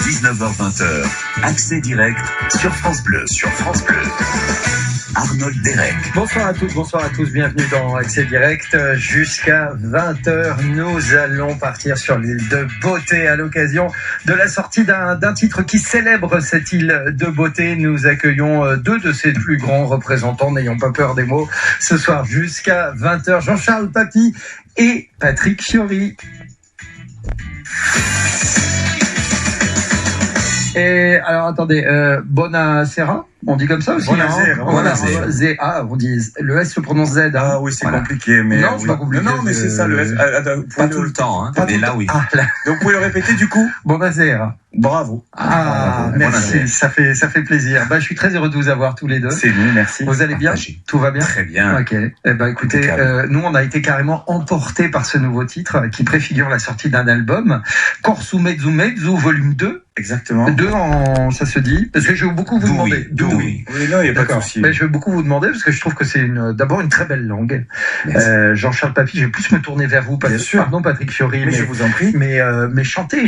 19h-20h, accès direct sur France Bleu. Arnold Derek. Bonsoir à tous, bienvenue dans Accès Direct. Jusqu'à 20h, nous allons partir sur l'île de Beauté à l'occasion de la sortie d'un titre qui célèbre cette île de Beauté. Nous accueillons deux de ses plus grands représentants, n'ayons pas peur des mots, ce soir jusqu'à 20h. Jean-Charles Papy et Patrick Fiori. Et alors attendez, Bonacera, on dit comme ça aussi. Bonacera. On dit le S se prononce Z. Hein. Ah oui, c'est compliqué, mais non, c'est pas compliqué. Non, mais c'est ça le S. Pas tout le temps, hein. Mais là, oui. Ah, là. Donc vous pouvez le répéter du coup. Bonacera. Bravo. Merci, ça fait plaisir. Je suis très heureux de vous avoir tous les deux. C'est nous, merci. Vous allez bien? Tout va bien? Très bien. Ok. Écoutez, nous on a été carrément emportés par ce nouveau titre qui préfigure la sortie d'un album, Corsu Mezzu Mezzu volume 2. Exactement. 2 ça se dit? Parce que je veux beaucoup vous demander. Oui, non, il n'y a pas de souci. Mais je veux beaucoup vous demander parce que je trouve que c'est d'abord une très belle langue. Jean-Charles Papy, je vais plus me tourner vers vous. Pardon, Patrick Fiori. Mais je vous en prie. Mais chanter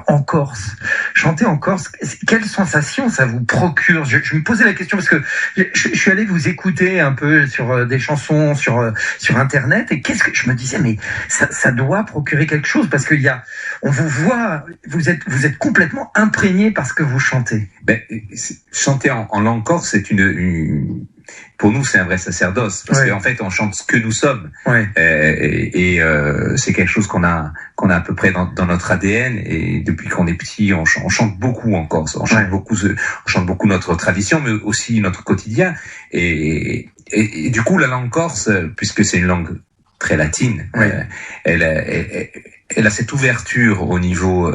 en Corse. Chanter en Corse, quelle sensation ça vous procure? Je me posais la question parce que je suis allé vous écouter un peu sur des chansons sur Internet et qu'est-ce que je me disais, mais ça doit procurer quelque chose parce on vous voit, vous êtes complètement imprégné par ce que vous chantez. Chanter en langue corse, c'est pour nous, c'est un vrai sacerdoce parce qu'en fait, on chante ce que nous sommes. Ouais. C'est quelque chose qu'on a à peu près dans notre ADN. Et depuis qu'on est petit, on chante beaucoup en Corse. On chante beaucoup notre tradition, mais aussi notre quotidien. Et du coup, la langue corse, puisque c'est une langue très latine, elle a cette ouverture au niveau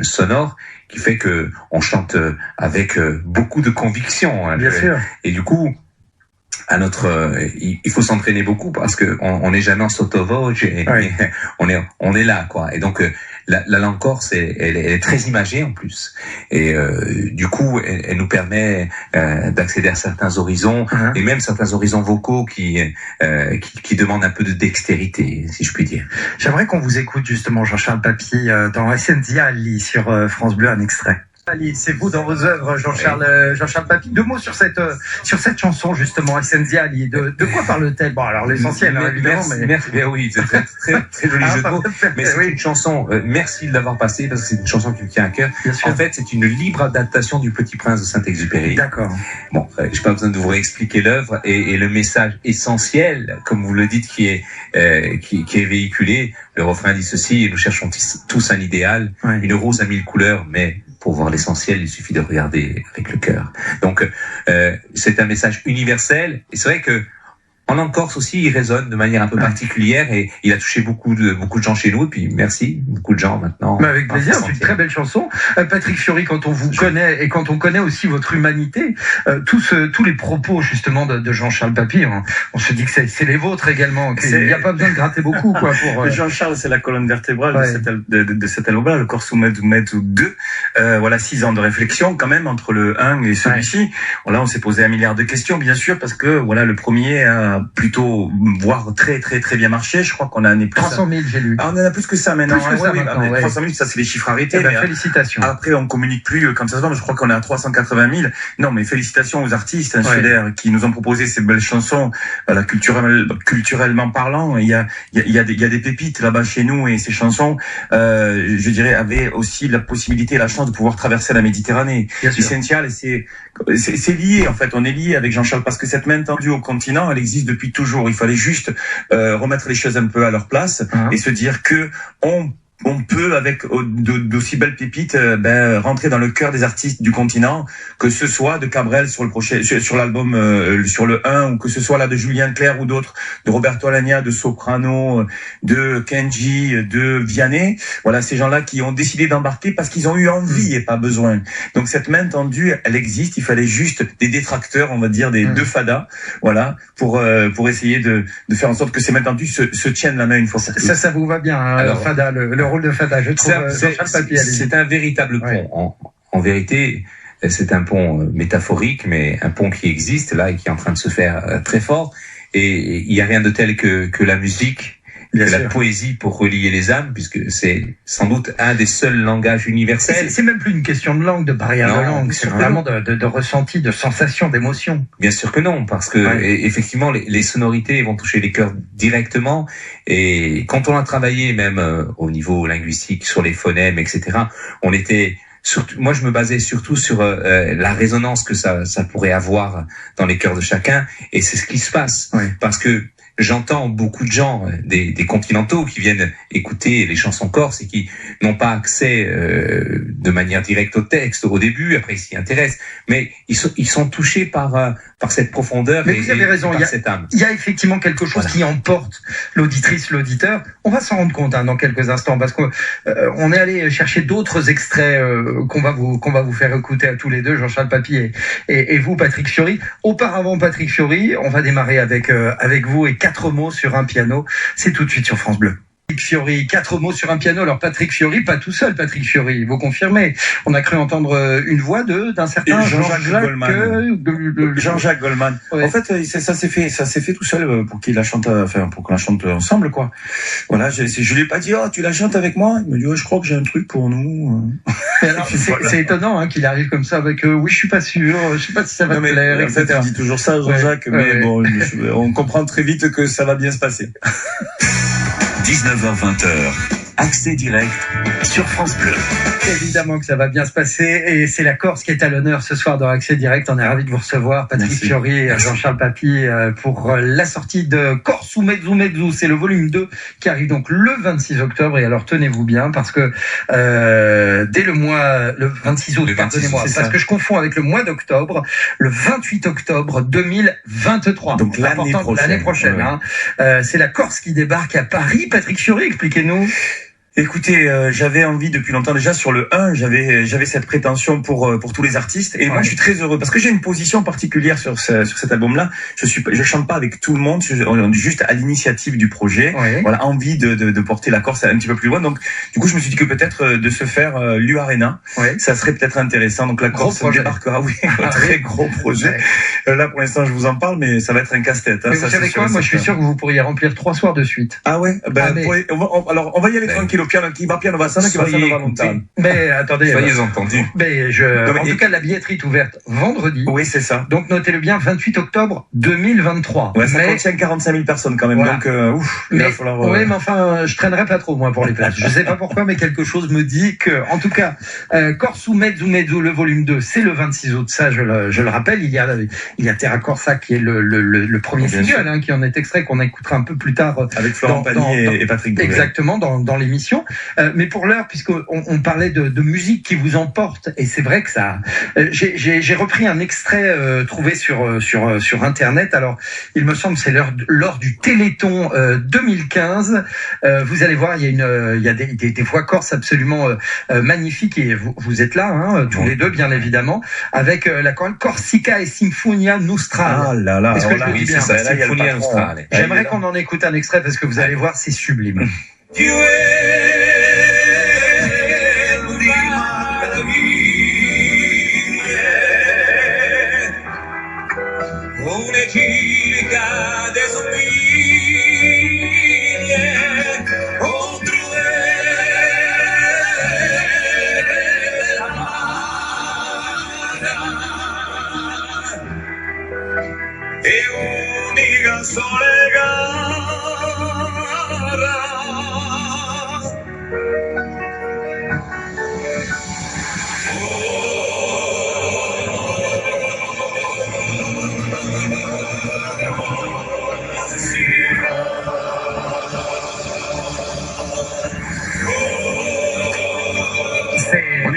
sonore qui fait que on chante avec beaucoup de conviction. Bien sûr. Et du coup, il faut s'entraîner beaucoup parce que on n'est jamais en sottovoce et on est là, quoi. Et donc la langue corse elle est très imagée en plus et du coup elle nous permet d'accéder à certains horizons et même certains horizons vocaux qui demandent un peu de dextérité, si je puis dire. J'aimerais qu'on vous écoute justement, Jean-Charles Papy, dans Essenziali sur France Bleu, un extrait. Allez, c'est vous dans vos œuvres, Jean-Charles Papy. 2 mots sur cette chanson justement, Essenziali. De quoi parle-t-elle? Bon, alors l'essentiel, évidemment. Merci. Oui, c'est très très joli jeu de mots. Mais c'est une chanson. Merci de l'avoir passée parce que c'est une chanson qui me tient à cœur. En fait, c'est une libre adaptation du Petit Prince de Saint-Exupéry. D'accord. Bon, j'ai pas besoin de vous réexpliquer l'œuvre et le message essentiel, comme vous le dites, qui est véhiculé. Le refrain dit ceci: nous cherchons tous un idéal, une rose à 1000 couleurs, mais pour voir l'essentiel, il suffit de regarder avec le cœur. Donc, c'est un message universel. Et c'est vrai que en Corse aussi, il résonne de manière un peu particulière et il a touché beaucoup de gens chez nous. Et puis, merci, beaucoup de gens maintenant. Mais avec plaisir, c'est une très belle chanson. Patrick Fiori, quand on vous connaît et quand on connaît aussi votre humanité, tous les propos justement de Jean-Charles Papy, on se dit que c'est les vôtres également. Il n'y a pas besoin de gratter beaucoup, quoi. Jean-Charles, c'est la colonne vertébrale de cet album-là, le Corsu Mezzu Mezzu 2. 6 ans de réflexion quand même entre le 1 et celui-ci. Là, on s'est posé 1 milliard de questions, bien sûr, parce que le premier a plutôt, voire très très très bien marché. Je crois qu'on a 300 000, j'ai lu. Ah, on en a plus que ça maintenant. 300 000, ça c'est les chiffres arrêtés. Félicitations. Après, on communique plus comme ça se voit, mais je crois qu'on est à 380 000. Non, mais félicitations aux artistes insulaires qui nous ont proposé ces belles chansons. Culturellement parlant, il y a des pépites là-bas chez nous et ces chansons, je dirais, avaient aussi la possibilité, la chance de pouvoir traverser la Méditerranée. Essentiel, et c'est lié en fait. On est lié avec Jean-Charles parce que cette main tendue au continent, elle existe depuis toujours. Il fallait juste remettre les choses un peu à leur place et se dire que on peut, avec d'aussi belles pépites, rentrer dans le cœur des artistes du continent, que ce soit de Cabrel sur l'album, sur le 1, ou que ce soit là de Julien Clerc ou d'autres, de Roberto Alagna, de Soprano, de Kenji, de Vianney. Voilà, ces gens-là qui ont décidé d'embarquer parce qu'ils ont eu envie et pas besoin. Donc cette main tendue, elle existe. Il fallait juste des détracteurs, on va dire, des deux fadas, pour essayer de faire en sorte que ces mains tendues se tiennent la main une fois pour toutes. Ça vous va bien, alors, fada, le rôle de fada, je trouve. C'est un véritable pont. En vérité, c'est un pont métaphorique, mais un pont qui existe là et qui est en train de se faire très fort. Et il n'y a rien de tel que la musique Bien que sûr. la poésie pour relier les âmes, puisque c'est sans doute un des seuls langages universels. C'est même plus une question de langue, de barrière Non, de langue, bien c'est sûr que vraiment de ressenti, de sensation, d'émotion. Bien sûr que non, parce que effectivement, les sonorités vont toucher les cœurs directement. Et quand on a travaillé même au niveau linguistique sur les phonèmes, etc., on était surtout, moi, je me basais surtout sur la résonance que ça pourrait avoir dans les cœurs de chacun. Et c'est ce qui se passe, parce que j'entends beaucoup de gens, des continentaux, qui viennent écouter les chansons corses et qui n'ont pas accès de manière directe au texte au début. Après, ils s'y intéressent, mais ils sont touchés par cette profondeur. Mais vous avez raison, par cette âme. Il y a effectivement quelque chose qui emporte l'auditrice, l'auditeur. On va s'en rendre compte dans quelques instants, parce qu'on on est allé chercher d'autres extraits qu'on va vous faire écouter à tous les deux, Jean-Charles Papy et vous, Patrick Fiori. Auparavant, Patrick Fiori, on va démarrer avec vous et 4 mots sur un piano. C'est tout de suite sur France Bleu. Patrick Fiori, 4 mots sur un piano. Alors Patrick Fiori, pas tout seul, Patrick Fiori, vous confirmez. On a cru entendre une voix d'un certain Jean-Jacques Goldman. Jean-Jacques Goldman. Ouais. En fait, ça s'est fait tout seul pour qu'il la chante, pour qu'on la chante ensemble, quoi. Voilà, je lui ai pas dit, oh, tu la chantes avec moi? Il me dit, oh, je crois que j'ai un truc pour nous. Et alors, c'est étonnant qu'il arrive comme ça avec oui, je suis pas sûr, je sais pas si ça va te plaire, en fait, etc. il dit toujours ça, Jean-Jacques, mais bon, on comprend très vite que ça va bien se passer. 19h-20h, accès direct sur France Bleu. Évidemment que ça va bien se passer et c'est la Corse qui est à l'honneur ce soir dans Accès Direct. On est ravis de vous recevoir, Patrick Fiori et Jean-Charles Papy, pour la sortie de Corse ou Mezzu Mezzu. C'est le volume 2 qui arrive donc le 26 octobre. Et alors tenez-vous bien parce que dès le 26 août, pardonnez-moi, parce que je confonds avec le mois d'octobre, le 28 octobre 2023. Donc l'année prochaine. Hein. C'est la Corse qui débarque à Paris. Patrick Fiori, expliquez-nous. Écoutez, j'avais envie depuis longtemps déjà sur le 1, j'avais cette prétention pour tous les artistes et moi je suis très heureux parce que j'ai une position particulière sur cet album-là. Je chante pas avec tout le monde, juste à l'initiative du projet. Voilà, envie de porter la Corse un petit peu plus loin. Donc du coup, je me suis dit que peut-être de se faire l'U Arena, ça serait peut-être intéressant. Donc la Corse débarquera, très gros projet. Là pour l'instant, je vous en parle, mais ça va être un casse-tête. Mais vous savez quoi, moi je suis sûr que vous pourriez remplir 3 soirs de suite. Ah ouais, alors on va y aller tranquille. Qui va piano Vassana, qui va faire Nova Montana. Mais attendez, soyez entendus. Mais en tout cas, la billetterie est ouverte vendredi. Oui, c'est ça. Donc notez-le bien, 28 octobre 2023. Ouais, ça contient 45 000 personnes quand même. Voilà. Donc, il va falloir. Oui, mais enfin, je traînerai pas trop moi pour les places. Je sais pas pourquoi, mais quelque chose me dit que, en tout cas, Corse ou Mezzu Mezzu, le volume 2, c'est le 26 août. Ça, je le rappelle. Il y a Terra Corsa qui est le premier single, qui en est extrait qu'on écoutera un peu plus tard avec Florent Pagny et Patrick Bouvet. Exactement, dans l'émission. Mais pour l'heure, puisqu'on parlait de musique qui vous emporte, et c'est vrai que ça. J'ai repris un extrait trouvé sur Internet. Alors, il me semble que c'est lors du Téléthon 2015. Vous allez voir, il y a des voix corses absolument magnifiques, et vous êtes là, tous les deux, bien évidemment, avec la chorale Corsica et Symphonia Nostrale. Ah là là, est-ce que je le dis bien? C'est ça, Symphonia Nostrale. J'aimerais qu'on en écoute un extrait parce que vous allez voir, c'est sublime.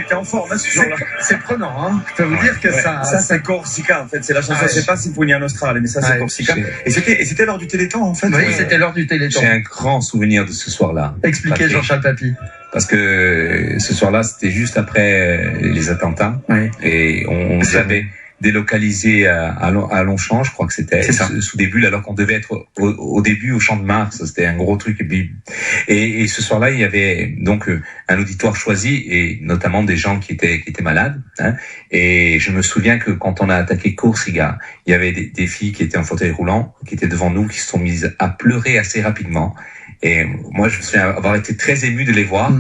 En forme, ce jour-là. C'est prenant, Je peux vous dire que ça c'est Corsica, en fait. C'est la chanson, c'est pas Symphonia Nostrale, mais ça, c'est Corsica. Et c'était lors du Téléthon, en fait. Oui, c'était lors du Téléthon. J'ai un grand souvenir de ce soir-là. Expliquez, Jean-Charles Papy. Parce que ce soir-là, c'était juste après les attentats. Et on avait délocalisé à Longchamp, je crois que c'était sous des bulles, alors qu'on devait être au début au Champ de Mars. C'était un gros truc. Et ce soir-là, il y avait donc un auditoire choisi, et notamment des gens qui étaient malades. Et je me souviens que quand on a attaqué Corsica, il y avait des filles qui étaient en fauteuil roulant, qui étaient devant nous, qui se sont mises à pleurer assez rapidement. Et moi, je me souviens avoir été très ému de les voir.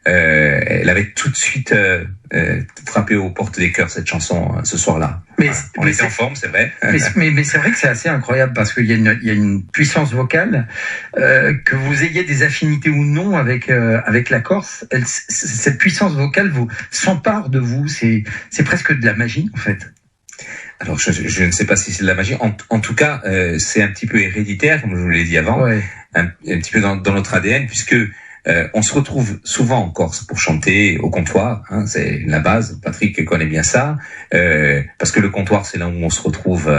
Elle avait tout de suite frappé aux portes des cœurs cette chanson ce soir-là. On était en forme, c'est vrai. Mais c'est vrai que c'est assez incroyable parce qu'il y a une puissance vocale, que vous ayez des affinités ou non avec la Corse. Cette puissance vocale vous s'empare de vous. C'est presque de la magie en fait. Alors je ne sais pas si c'est de la magie. En tout cas, c'est un petit peu héréditaire, comme je vous l'ai dit avant, un petit peu dans notre ADN, puisque on se retrouve souvent en Corse pour chanter au comptoir, hein, c'est la base. Patrick connaît bien ça, parce que le comptoir, c'est là où on se retrouve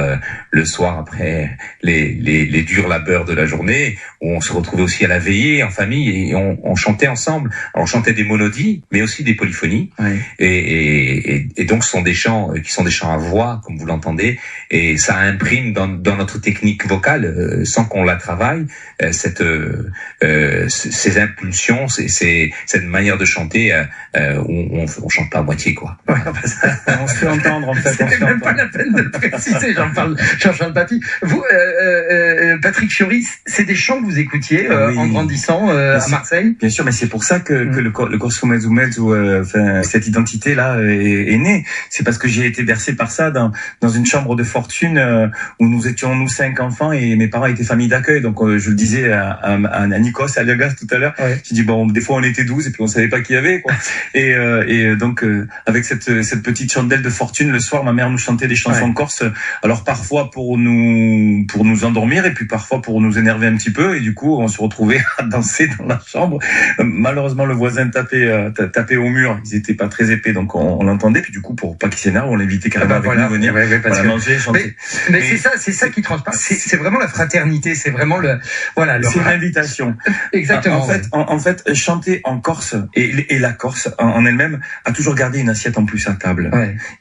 le soir après les durs labeurs de la journée, où on se retrouvait aussi à la veillée en famille et on chantait ensemble. Alors on chantait des monodies, mais aussi des polyphonies, et donc ce sont des chants qui sont des chants à voix, comme vous l'entendez, et ça imprime dans notre technique vocale, sans qu'on la travaille, ces impulsions, c'est cette manière de chanter où on chante pas à moitié, quoi. On se fait entendre, en fait. C'est même pas la peine de le préciser, Jean-Charles Papy. Vous, Patrick Fiori, c'est des chants que vous écoutiez en grandissant à Marseille? Bien sûr, mais c'est pour ça que le Corso Mezzo Mezzo, cette identité-là est née. C'est parce que j'ai été bercé par ça dans une chambre de fortune où nous étions, nous, 5 enfants, et mes parents étaient famille d'accueil. Donc je le disais à Nikos, à Liagas tout à l'heure, j'ai dit bon, des fois on était 12 et puis on savait pas qui y avait, quoi. Et donc avec cette petite chandelle de fortune, le soir ma mère nous chantait des chansons corse. Alors parfois pour nous endormir, et puis parfois pour nous énerver un petit peu, et du coup on se retrouvait à danser dans la chambre. Malheureusement le voisin tapait au mur, ils étaient pas très épais, donc on l'entendait, puis du coup pour pas qu'il s'énerve, on l'invitait carrément avec nous venir manger, chanter. Mais c'est ça qui transparaît, c'est vraiment la fraternité, c'est vraiment c'est une invitation. Exactement. En fait, chanter en Corse et la Corse en elle-même a toujours gardé une assiette en plus à table.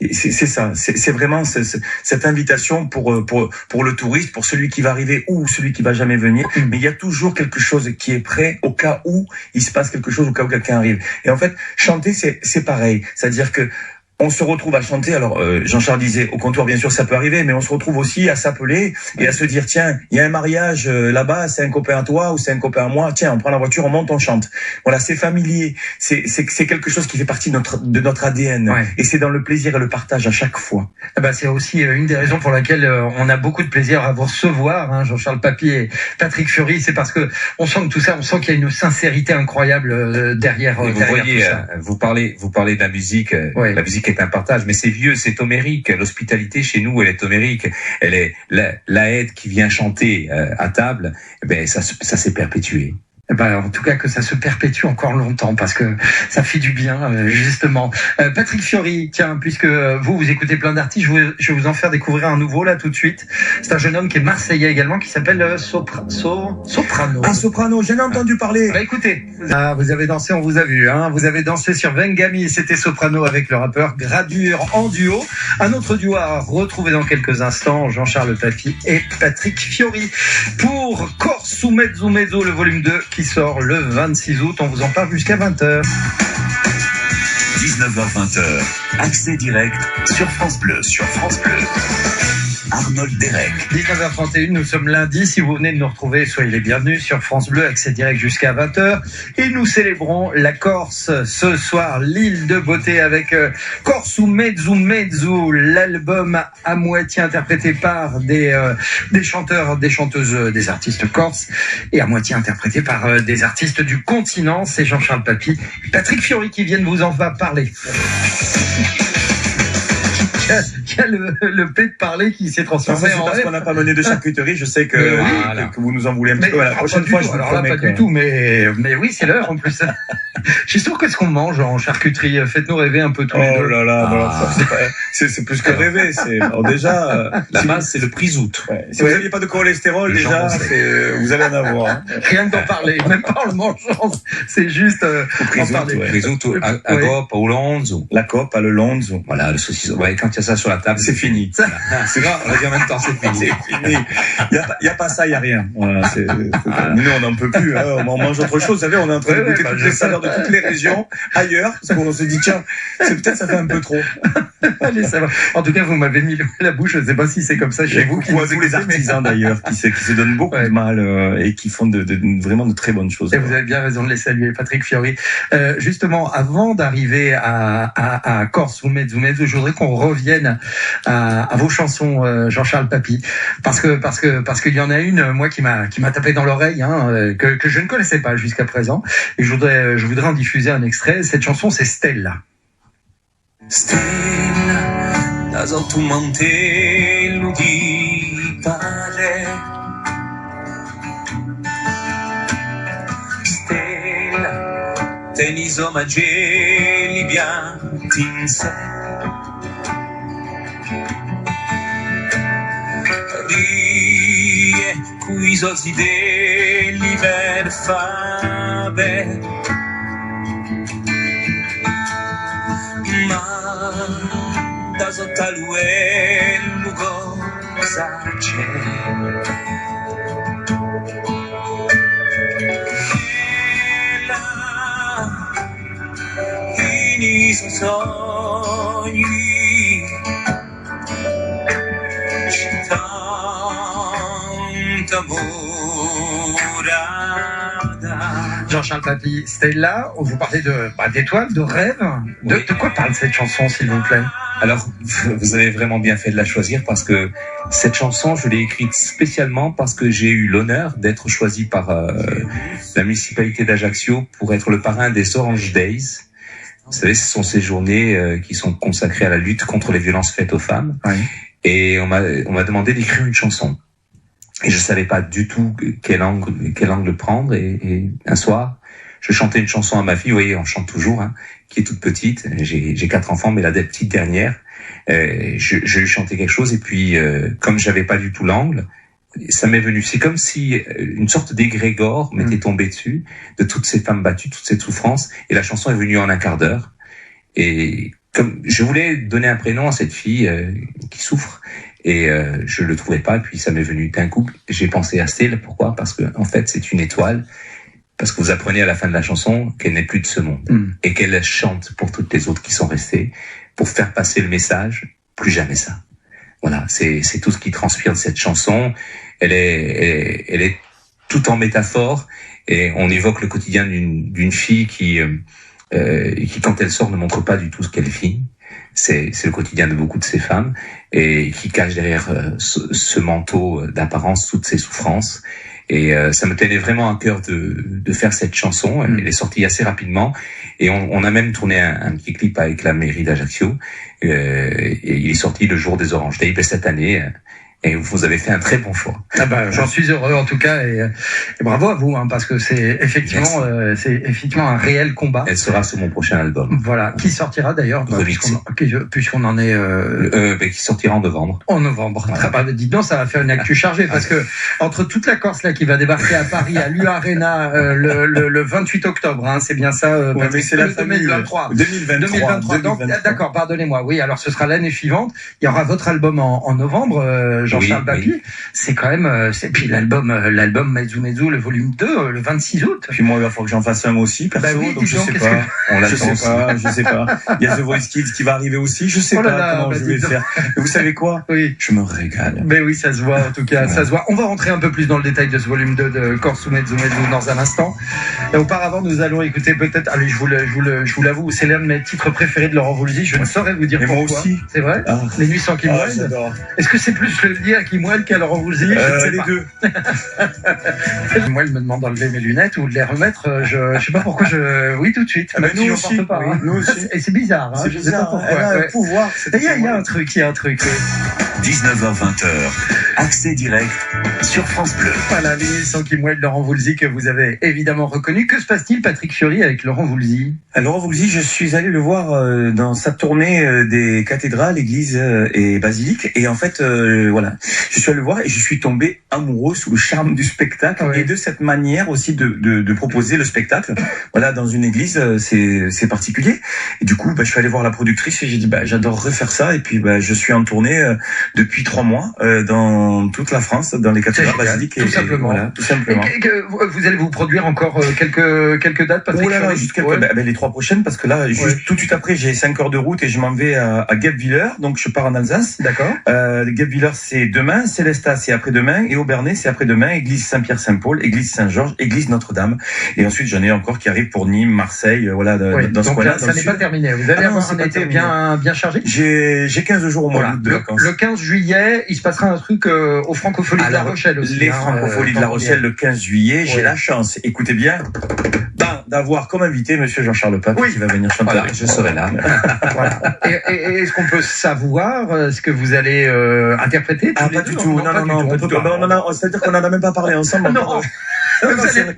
Et c'est ça. C'est vraiment cette invitation pour le touriste, pour celui qui va arriver ou celui qui va jamais venir. Mais il y a toujours quelque chose qui est prêt au cas où il se passe quelque chose, au cas où quelqu'un arrive. Et en fait, chanter, c'est pareil. C'est-à-dire que on se retrouve à chanter. Alors Jean-Charles disait au comptoir, bien sûr ça peut arriver, mais on se retrouve aussi à s'appeler et à se dire tiens, il y a un mariage là-bas, c'est un copain à toi ou c'est un copain à moi, tiens, on prend la voiture, on monte, on chante. Voilà, c'est familier, c'est quelque chose qui fait partie de notre ADN, et c'est dans le plaisir et le partage à chaque fois. C'est aussi une des raisons pour laquelle on a beaucoup de plaisir à vous recevoir, hein, Jean-Charles Papy et Patrick Fiori. C'est parce que on sent que tout ça, on sent qu'il y a une sincérité incroyable derrière. Et vous voyez, vous parlez de la musique, la musique est un partage, mais c'est vieux, c'est homérique. L'hospitalité chez nous, elle est homérique. Elle est la aide qui vient chanter à table. Ça s'est perpétué. En tout cas que ça se perpétue encore longtemps, parce que ça fait du bien, justement. Patrick Fiori, tiens, puisque vous écoutez plein d'artistes, je vais vous en faire découvrir un nouveau là tout de suite. C'est un jeune homme qui est marseillais également, qui s'appelle Soprano. Un soprano, j'en ai entendu parler. Écoutez, vous avez dansé, on vous a vu, hein. Vous avez dansé sur Vengami, c'était Soprano avec le rappeur Gradure en duo. Un autre duo à retrouver dans quelques instants, Jean-Charles Papy et Patrick Fiori, pour Corso Mezzo Mezzo, le volume 2, qui sort le 26 août. On vous en parle jusqu'à 20h. 19h-20h, accès direct sur France Bleu. Arnold Derek. 19h31, nous sommes lundi. Si vous venez de nous retrouver, soyez les bienvenus sur France Bleu, accès direct jusqu'à 20h. Et nous célébrons la Corse ce soir, l'île de beauté, avec Corso Mezzo Mezzo, l'album à moitié interprété par des chanteurs, des chanteuses, des artistes corses, et à moitié interprété par des artistes du continent. C'est Jean-Charles Papy et Patrick Fiori qui viennent vous en parler. Il y a le P de parler qui s'est transformé en parce qu'on n'a pas mené de charcuterie. Je sais que vous nous en voulez un petit peu. La prochaine fois, je vous promets. Pas du tout, mais oui, c'est l'heure en plus. Je suis sûr, qu'est-ce qu'on mange en charcuterie? Faites-nous rêver un peu tous les deux. Oh là là, c'est plus que rêver. Alors déjà, la base, c'est le prisout. Si vous n'aviez pas de cholestérol, déjà, vous allez en avoir. Hein. Rien que d'en parler, même pas en le mangeant. C'est juste en parler. Prisout, à coppe, au lonzo. La coppe, à le lonzo. Voilà, le saucisson. Quand il fait ça sur la table. C'est fini. Voilà. C'est vrai, on va dire en même temps, c'est fini. C'est fini. Il y a pas ça, il y a rien. Voilà, nous, on n'en peut plus. Hein. On mange autre chose. Vous savez, on est en train de goûter toutes les saveurs de toutes les régions ailleurs, parce qu'on se dit tiens, peut-être ça fait un peu trop. Allez, ça va. En tout cas, vous m'avez mis l'eau à la bouche. Je ne sais pas si c'est comme ça chez vous. Ou avec les artisans d'ailleurs, qui se donnent beaucoup de mal et qui font vraiment de très bonnes choses. Et vous avez bien raison de les saluer, Patrick Fiori. Justement, avant d'arriver à Corse, Zoumet-Zoumet, je voudrais qu'on revienne à vos chansons, Jean-Charles Papy, parce qu'il y en a une, moi, qui m'a tapé dans l'oreille, hein, que je ne connaissais pas jusqu'à présent, et je voudrais en diffuser un extrait. Cette chanson, c'est Stella. Stella, da sotto un mantello di pare. Stella, tenis omageli bianchi in sé. Rie, qui sosi dell'Iver fabe. Ma da sotto a lui cosa c'è? I suoi sogni c'è tanto amore. Jean-Charles Papy, Stella, vous parlez d'étoiles, de rêves. De quoi parle cette chanson, s'il vous plaît? Alors, vous avez vraiment bien fait de la choisir parce que cette chanson, je l'ai écrite spécialement parce que j'ai eu l'honneur d'être choisi par la municipalité d'Ajaccio pour être le parrain des Orange Days. Vous savez, ce sont ces journées qui sont consacrées à la lutte contre les violences faites aux femmes. Oui. Et on m'a demandé d'écrire une chanson. Et je savais pas du tout quel angle prendre. Et un soir, je chantais une chanson à ma fille. Vous voyez, on chante toujours, hein, qui est toute petite. J'ai 4 enfants, mais la petite dernière, je lui chantais quelque chose. Et puis, comme j'avais pas du tout l'angle, ça m'est venu. C'est comme si une sorte d'égrégore m'était tombé dessus de toutes ces femmes battues, toute cette souffrance. Et la chanson est venue en un quart d'heure. Et comme je voulais donner un prénom à cette fille qui souffre, et je le trouvais pas. Puis ça m'est venu d'un coup. J'ai pensé à Stella. Pourquoi? Parce que en fait, c'est une étoile. Parce que vous apprenez à la fin de la chanson qu'elle n'est plus de ce monde et qu'elle chante pour toutes les autres qui sont restées, pour faire passer le message. Plus jamais ça. Voilà, c'est tout ce qui transpire de cette chanson. Elle est tout en métaphore et on évoque le quotidien d'une fille qui quand elle sort ne montre pas du tout ce qu'elle vit. C'est le quotidien de beaucoup de ces femmes et qui cache derrière ce manteau d'apparence toutes ces souffrances. Et ça me tenait vraiment à cœur de faire cette chanson. Elle est sortie assez rapidement et on a même tourné un petit clip avec la mairie d'Ajaccio. Et il est sorti le jour des Orange Days cette année. Et vous avez fait un très bon choix. Ah bah, j'en suis heureux en tout cas et bravo à vous, hein, parce que c'est effectivement un réel combat. Elle sera sur mon prochain album. Voilà, qui sortira d'ailleurs puisqu'on en est qui sortira en novembre. En novembre. Voilà. Bah, dites donc, ça va faire une actu chargée parce que entre toute la Corse là qui va débarquer à Paris à l'U Arena le 28 octobre, hein, c'est bien ça. Ouais, mais c'est la famille 2023. Donc d'accord, pardonnez-moi. Oui, alors ce sera l'année suivante. Il y aura votre album en novembre. Jean-Charles Papy, oui. C'est quand même, puis l'album Mezzu Mezzu, le volume 2, le 26 août. Puis moi, il va falloir que j'en fasse un aussi, perso, bah oui, donc je sais pas. Je sais pas. Il y a The Voice Kids qui va arriver aussi, je sais pas comment je vais faire. Mais vous savez quoi? Oui. Je me régale. Mais oui, ça se voit, en tout cas, ça se voit. On va rentrer un peu plus dans le détail de ce volume 2 de Corse Mezzu Mezzu dans un instant. Et auparavant, nous allons écouter peut-être, allez, je vous l'avoue, c'est l'un de mes titres préférés de Laurent Voulzy, je ne saurais vous dire pourquoi. Moi aussi. C'est vrai? Les nuits sans Kim Wilde. J'adore. Est-ce que c'est plus le lien qui moelle qu'à Laurent Voulzy? C'est les deux. Moi, il me demande d'enlever mes lunettes ou de les remettre. Je sais pas pourquoi oui, tout de suite. Ah, nous aussi. Porte pas, hein. Nous aussi. Et c'est bizarre, hein. C'est bizarre. Elle a un pouvoir. Il y a un truc. 19h-20h, Accès direct sur France Bleu. Voilà, l'émission qui mouette Laurent Voulzy que vous avez évidemment reconnu. Que se passe-t-il, Patrick Fiori, avec Laurent Voulzy? Alors Voulzy, je suis allé le voir dans sa tournée des cathédrales, églises et basiliques. Et en fait, voilà, je suis allé le voir et je suis tombé amoureux sous le charme du spectacle et de cette manière aussi de proposer le spectacle. Voilà, dans une église, c'est particulier. Et du coup, je suis allé voir la productrice et j'ai dit, j'adorerais faire ça. Et puis, je suis en tournée depuis 3 mois dans toute la France, dans les cathédrales basiliques. Tout simplement. Voilà, tout simplement. Et vous allez vous produire encore quelques dates, Patrick? Juste quelques, les 3 prochaines, parce que là, juste tout de suite après, j'ai 5 heures de route et je m'en vais à Guebwiller, donc je pars en Alsace. D'accord. Guebwiller, c'est demain, Célestat, c'est après-demain, et Aubernais, c'est après-demain, église Saint-Pierre-Saint-Paul, église Saint-Georges, église Notre-Dame. Et ensuite, j'en ai encore qui arrivent pour Nîmes, Marseille, dans ce coin-là. Donc ça n'est pas terminé. Vous allez avoir un été bien chargé. J'ai 15 jours au mois d'août de vacances. Le 15 juillet, il se passera un truc aux Francopholies de La Rochelle aussi. Les Francopholies de La Rochelle, le 15 juillet, j'ai la chance, écoutez bien, d'avoir comme invité Monsieur Jean-Charles Pape qui va venir chanter. Voilà, je serai là. Voilà. Et est-ce qu'on peut savoir ce que vous allez interpréter? Pas du tout. Non, c'est-à-dire qu'on n'en a même pas parlé ensemble. Non.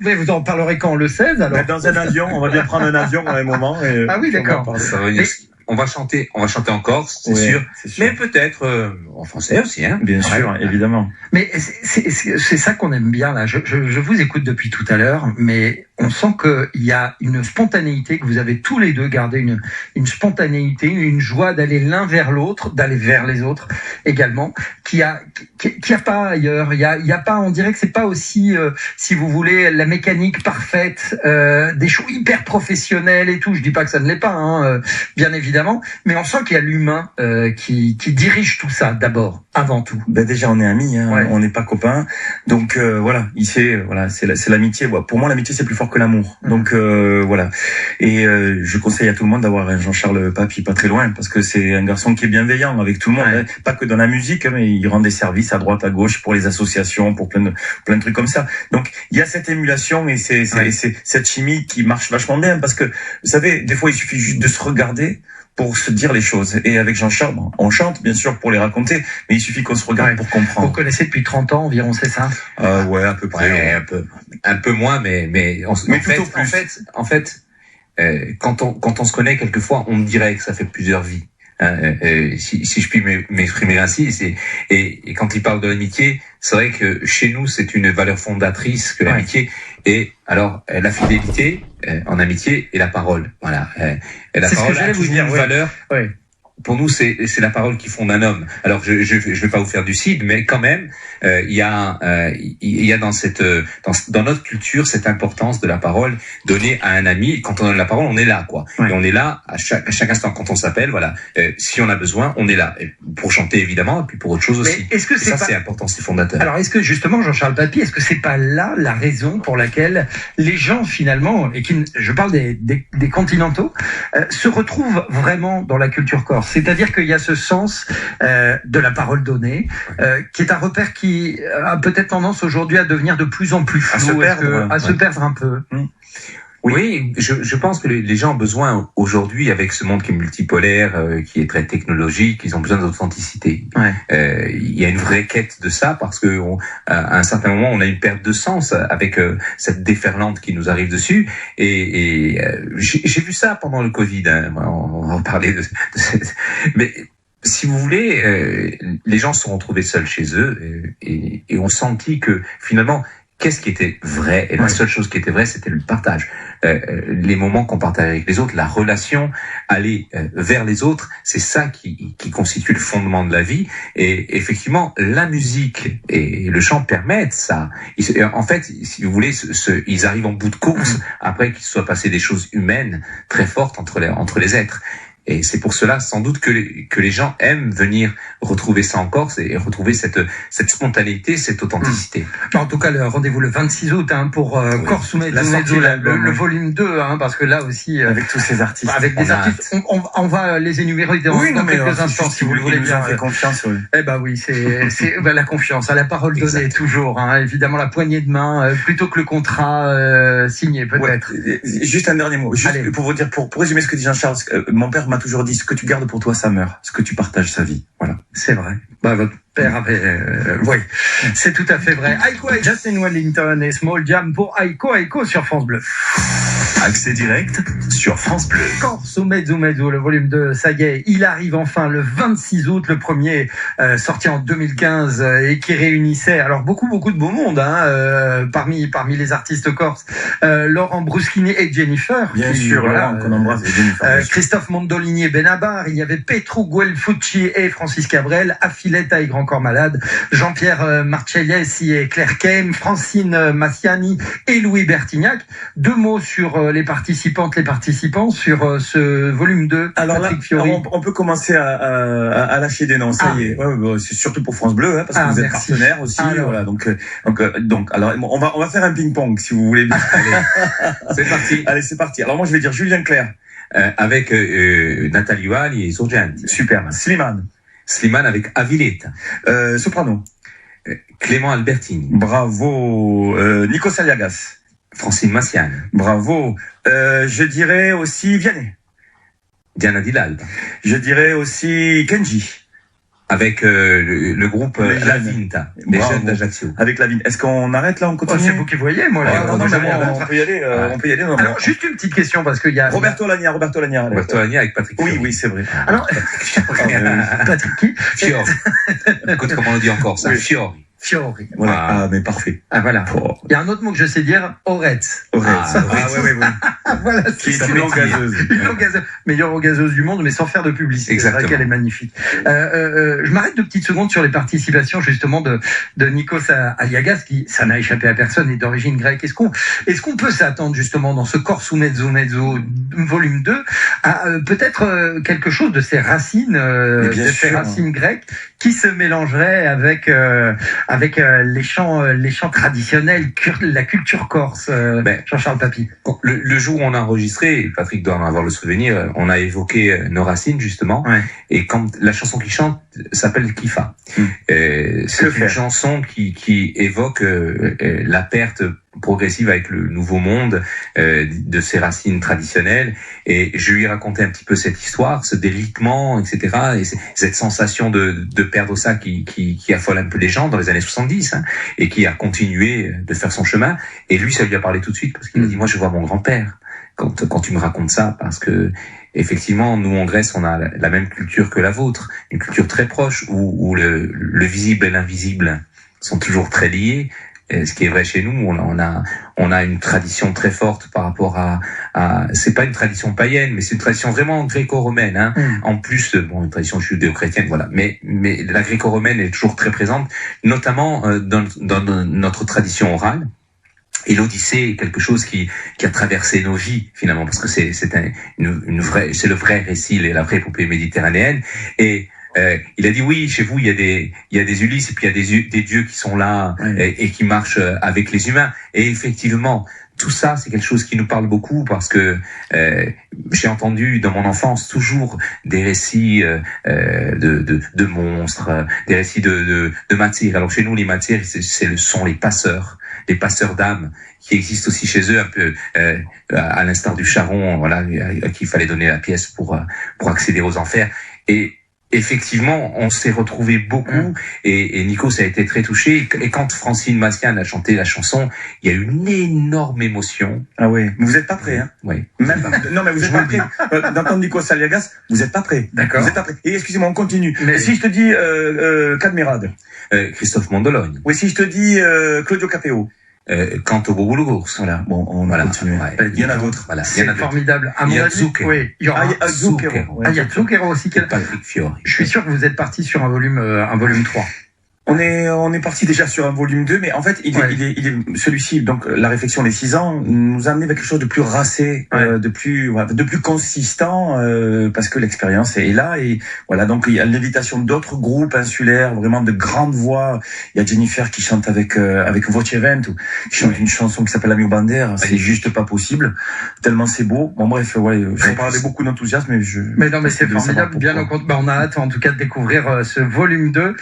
Mais vous en parlerez quand? Le 16 alors? Dans un avion, on va bien prendre un avion à un moment. Ah oui, d'accord. On va chanter en Corse, c'est sûr. Mais peut-être en français aussi, hein. Bien sûr, évidemment. Mais c'est ça qu'on aime bien là. Je vous écoute depuis tout à l'heure, mais on sent qu'il y a une spontanéité, que vous avez tous les deux gardé une spontanéité, une joie d'aller l'un vers l'autre, d'aller vers les autres également, qui a pas ailleurs. Il y a pas, on dirait que c'est pas aussi, si vous voulez, la mécanique parfaite, des shows hyper professionnels et tout. Je dis pas que ça ne l'est pas, hein, bien évidemment, mais on sent qu'il y a l'humain qui dirige tout ça d'abord, avant tout. Déjà, on est amis, hein, on n'est pas copains, donc voilà. C'est l'amitié. Pour moi, l'amitié c'est plus fort que l'amour. Donc voilà. Et je conseille à tout le monde d'avoir un Jean-Charles Papy pas très loin, parce que c'est un garçon qui est bienveillant avec tout le monde, hein, pas que dans la musique, mais il rend des services à droite, à gauche pour les associations, pour plein de trucs comme ça. Donc il y a cette émulation et c'est cette chimie qui marche vachement bien, parce que vous savez, des fois il suffit juste de se regarder pour se dire les choses. Et avec Jean-Charles, on chante bien sûr pour les raconter, mais il suffit qu'on se regarde pour comprendre. Vous connaissez depuis 30 ans environ, c'est ça? Ouais, à peu près. Un peu moins, mais en fait, quand on se connaît, quelquefois, on me dirait que ça fait plusieurs vies. Si je puis m'exprimer ainsi, et quand il parle de l'amitié, c'est vrai que chez nous c'est une valeur fondatrice que l'amitié, et alors la fidélité en amitié et la parole, voilà. Et la parole a toujours une valeur. Pour nous, c'est la parole qui fonde un homme. Alors, je vais pas vous faire du cid, mais quand même, il y a dans notre culture cette importance de la parole donnée à un ami. Quand on donne la parole, on est là, quoi. Et on est là à chaque instant quand on s'appelle. Voilà. Si on a besoin, on est là. Et pour chanter évidemment, et puis pour autre chose aussi. Est-ce que c'est important, c'est fondateur. Alors, est-ce que justement, Jean-Charles Papy, est-ce que c'est pas là la raison pour laquelle les gens finalement, et je parle des continentaux, se retrouvent vraiment dans la culture corse? C'est-à-dire qu'il y a ce sens de la parole donnée, qui est un repère qui a peut-être tendance aujourd'hui à devenir de plus en plus flou, à se perdre un peu. Oui, je pense que les gens ont besoin aujourd'hui, avec ce monde qui est multipolaire, qui est très technologique, ils ont besoin d'authenticité. Il y a une vraie quête de ça, parce que à un certain moment, on a une perte de sens avec cette déferlante qui nous arrive dessus. Et j'ai vu ça pendant le Covid. Hein. On va en parler mais si vous voulez, les gens se sont retrouvés seuls chez eux et ont senti que finalement, qu'est-ce qui était vrai? Et la seule chose qui était vraie, c'était le partage. Les moments qu'on partageait avec les autres, la relation, aller vers les autres, c'est ça qui constitue le fondement de la vie. Et effectivement, la musique et le chant permettent ça. En fait, si vous voulez, ils arrivent en bout de course après qu'il soit passé des choses humaines très fortes entre les êtres. Et c'est pour cela, sans doute, que les gens aiment venir retrouver ça en Corse et retrouver cette spontanéité, cette authenticité. En tout cas, le rendez-vous le 26 août pour Corse sous Mezzo, le volume 2, parce que là aussi, avec tous ces artistes, avec des artistes, on va les énumérer dans quelques instants, si vous le voulez bien. Fait confiance. Oui, c'est la confiance, à la parole donnée toujours. Évidemment, la poignée de main plutôt que le contrat signé, peut-être. Juste un dernier mot, pour vous dire, pour résumer ce que dit Jean-Charles, mon père m'a toujours dit, ce que tu gardes pour toi, ça meurt. Ce que tu partages, ça vit. Voilà. C'est vrai. Bah, votre père avait... oui, c'est tout à fait vrai. Aiko et Justin Wellington et Small Jam pour Aiko sur France Bleu. Accès direct sur France Bleu. Corso Mezzo Mezzo, le volume 2, ça y est, il arrive enfin le 26 août, le premier sorti en 2015 et qui réunissait alors beaucoup de beau monde parmi les artistes corses, Laurent Bruschini et Jennifer. Bien sûr, Laurent qu'on embrasse et Jennifer. Christophe Mondolini et Benabar, il y avait Petru Guelfucci et Francis Cabrel, Affiletta et Grand Corps Malade, Jean-Pierre Marcellesi et Claire Kem, Francine Massiani et Louis Bertignac. Deux mots sur les participants sur ce volume 2. Alors Patrick là, Fiori. on peut commencer à lâcher des noms. Ça y est. Ouais, c'est surtout pour France Bleu, parce que vous êtes partenaire aussi. Alors. Voilà, donc, alors, on va faire un ping-pong si vous voulez bien. Allez, c'est parti. Allez, c'est parti. Alors moi, je vais dire Julien Clerc. Avec Nathalie Wall et Sorgenti. Super. Slimane avec Aviletta. Soprano. Clément Albertini. Bravo. Nico Saliagas. Francine Massiane. Bravo. Je dirais aussi Vianney. Diana Dilal. Je dirais aussi Kenji. Avec le groupe La jeunes. Vinta, les Bravo. jeunes d'Ajaccio. Avec la ville. Est-ce qu'on arrête là, on continue? C'est vous qui voyez, moi. Non, on peut y aller. On peut y aller. Non, Alors, juste une petite question, parce qu'il y a... Roberto Lagna. Roberto Lagna avec Patrick Fiori. Oui, c'est vrai. Alors, Patrick qui? Fiori. Écoute comment on le dit encore ça. Oui. Fiori. Fiori. Voilà. Ah. Mais parfait. Ah, voilà. Oh. Il y a un autre mot que je sais dire, Oretz. Ouais. Voilà, Qui c'est est une langue gazeuse. une eau gazeuse, meilleure eau gazeuse du monde, mais sans faire de publicité. Exactement. C'est vrai qu'elle est magnifique. Je m'arrête 2 petites secondes sur les participations justement de Nikos Aliagas, qui, ça n'a échappé à personne, est d'origine grecque. Est-ce qu'on peut s'attendre justement dans ce Corso Mezzo Mezzo volume 2 à peut-être quelque chose de ces racines, ces racines grecques qui se mélangeraient avec les chants traditionnels, la culture corse, Jean-Charles Papy. Le jour où on a enregistré, Patrick doit en avoir le souvenir, on a évoqué nos racines justement, et quand la chanson qu'il chante s'appelle Kifa. C'est une chanson qui évoque la perte progressive avec le nouveau monde de ses racines traditionnelles, et je lui ai raconté un petit peu cette histoire, ce délitement, etc., et cette sensation de perdre ça qui affole un peu les gens dans les années 70, et qui a continué de faire son chemin. Et lui, ça lui a parlé tout de suite, parce qu'il a dit, moi je vois mon grand-père quand tu me racontes ça, parce que effectivement, nous en Grèce, on a la même culture que la vôtre, une culture très proche où le visible et l'invisible sont toujours très liés. Ce qui est vrai chez nous, on a une tradition très forte par rapport à c'est pas une tradition païenne, mais c'est une tradition vraiment gréco-romaine, En plus, une tradition judéo-chrétienne, voilà. Mais la gréco-romaine est toujours très présente, notamment dans notre tradition orale. Et l'Odyssée est quelque chose qui a traversé nos vies finalement, parce que c'est le vrai récit, la vraie épopée méditerranéenne. Et il a dit oui, chez vous il y a des Ulysses, et puis il y a des dieux qui sont là et qui marchent avec les humains. Et effectivement, tout ça c'est quelque chose qui nous parle beaucoup, parce que j'ai entendu dans mon enfance toujours des récits de monstres, des récits de matières. Alors chez nous les matières sont les passeurs d'âmes qui existent aussi chez eux, un peu à l'instar du charron, voilà, à qui il fallait donner la pièce pour accéder aux enfers. Et effectivement, on s'est retrouvé beaucoup, et Nikos a été très touché. Et quand Francine Massiane a chanté la chanson, il y a eu une énorme émotion. Ah oui, mais vous êtes pas prêt, Oui. Même pas. Non, mais vous êtes pas prêt. D'entendre Nikos Saliagas, vous êtes pas prêt. D'accord. Vous êtes pas prêt. Et excusez-moi, on continue. Mais... Si je te dis Cadmerade. Christophe Mondologne. Oui, si je te dis Claudio Capeo. Canto Boboulgours. Voilà. Bon, on va continuer. Il y en a d'autres. Voilà. C'est formidable. Il y a Zucchero. Oui, il y aura Zucchero. Il y a Zucchero aussi. Patrick Fiori. Je suis sûr que vous êtes parti sur un volume 3. On est parti déjà sur un volume 2, mais en fait, il est celui-ci, donc la réflexion des 6 ans, nous a amené vers quelque chose de plus racé, de plus consistant, parce que l'expérience est là, et voilà, donc il y a l'invitation d'autres groupes insulaires, vraiment de grandes voix. Il y a Jennifer qui chante avec Vocevento, qui chante une chanson qui s'appelle La Mio Bandera, c'est juste pas possible, tellement c'est beau. Bon bref, je parlais beaucoup d'enthousiasme, mais non, mais c'est formidable, bien au contraire. On a hâte en tout cas de découvrir ce volume 2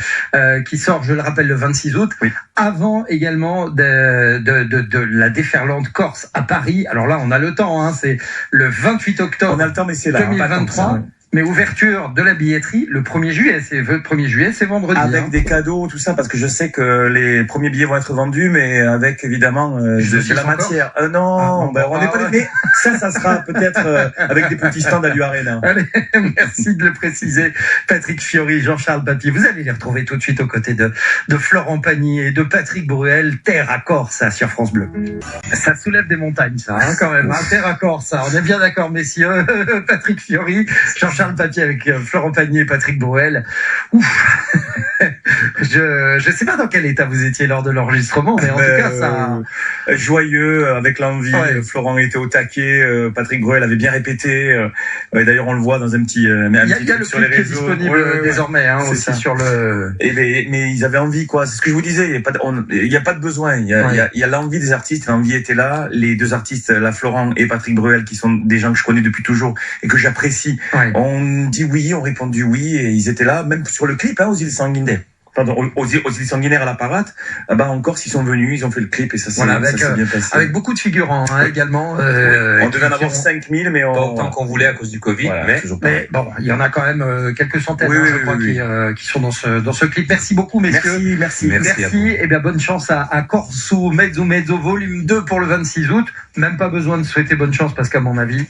qui sort, je le rappelle, le 26 août, avant également de la déferlante corse à Paris. Alors là, on a le temps, c'est le 28 octobre. On a le temps, mais c'est là, 2023. Mais ouverture de la billetterie le 1er juillet, c'est vendredi. Avec des cadeaux, tout ça, parce que je sais que les premiers billets vont être vendus, mais avec évidemment de la matière. On n'est pas. Mais ça sera peut-être avec des petits stands à l'U-Arena. Allez, merci de le préciser, Patrick Fiori, Jean-Charles Papier. Vous allez les retrouver tout de suite aux côtés de Florent Pagny et de Patrick Bruel. Terre à Corse, sur France Bleu. Ça soulève des montagnes, ça, quand même. Terre à Corse, on est bien d'accord, messieurs. Patrick Fiori, Jean-Charles Papier avec Florent Pagny et Patrick Bruel. Ouf. Je sais pas dans quel état vous étiez lors de l'enregistrement, mais en tout cas, ça... Joyeux, avec l'envie. Ouais. Florent était au taquet, Patrick Bruel avait bien répété. D'ailleurs, on le voit dans un petit clip sur les réseaux. Qui est disponible désormais, aussi ça. Sur le... Mais ils avaient envie, quoi. C'est ce que je vous disais. Il y a pas de besoin. Il y a l'envie des artistes. L'envie était là. Les deux artistes, Florent et Patrick Bruel, qui sont des gens que je connais depuis toujours et que j'apprécie. Ouais. On dit oui, on répondu oui, et ils étaient là, même sur le clip, aux îles Sanguinaires. Pardon, aux îles Sanguinaires à la Parate, en Corse, ils sont venus, ils ont fait le clip et ça s'est bien passé. Avec beaucoup de figurants, également. On devait en avoir 5000, mais pas autant qu'on voulait à cause du Covid. Voilà, mais bon, il y en a quand même quelques centaines, je crois, qui sont dans ce clip. Merci beaucoup, messieurs. Merci. Et bien, bonne chance à Corso Mezzo volume 2 pour le 26 août. Même pas besoin de souhaiter bonne chance parce qu'à mon avis,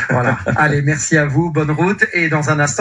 voilà. Allez, merci à vous, bonne route. Et dans un instant,